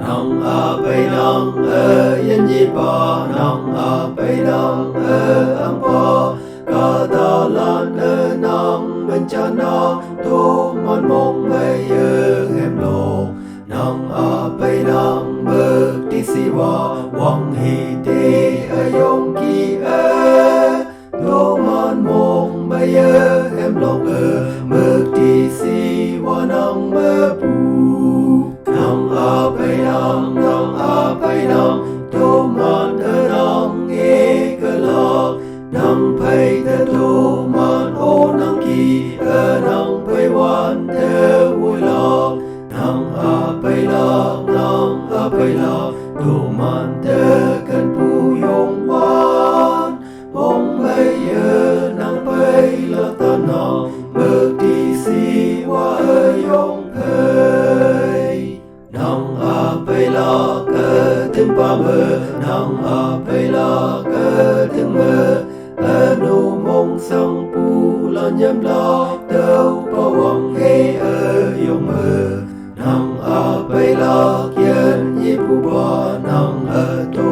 nong a bay nong yen yi pa nong a bay nong ang pa ca ta lan nong bên cha nó tô mon mong bay em lộ nong a bay nong mơ ti si wa wang hi te yong ki tô mon mong bay em lộ mơ ti si wa nong mơ pu nong a bay nong tô mon nong nghe cơ lo nong bay tô mon ô nong ki nong bay wan vui lo nong a bay lo tô mon cần pu yong wan bong bay nong bay lo ta nong mơ ti si wa yong bay nong a bay lo từng ba mơ nong a bay lo từng mơ nu mong sang pu lo nhâm lo đâu bao wang he yong mơ nong a bay lo kiên nhị pu ba nong tu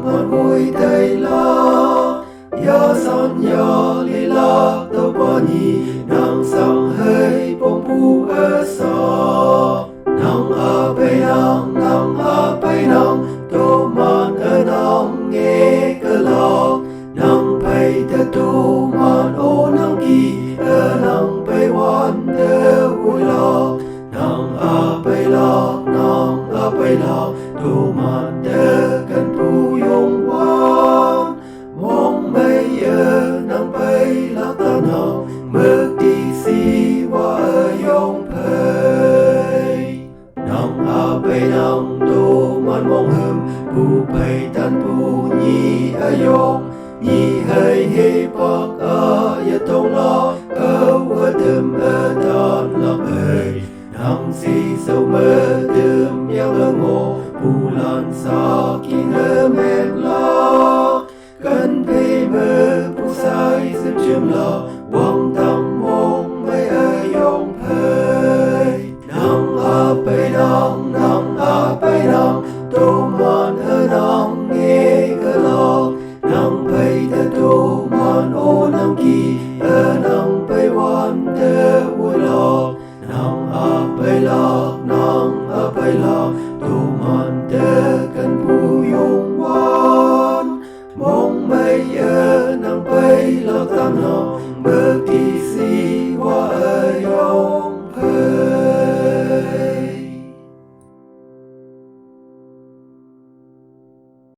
mon vui tay lo ya son ya li la đâu bao nhị nong sang hơi bông pu so nong a bay nong tô man nong nghe cơ lo nong bay tô man ô nong ki nong bay wan vui lo nong a bay lo tô man cần pu yong wan mong bay nong bay lo ta nong mơ ti si wa yong bay nong a bay nong tô man mong hum pu bay tan pu nhi yong nhi hơi he pak ya tong lo wa đêm tan lo hơi nong si sâu mơ đêm yang ngô pu lan sa ki men lo cần pe mơ pu sai sum chim lo wang tam mong bay yong hơi nong a bay nong tô man nong nghe cơ lo nong bay tô man ô nong ki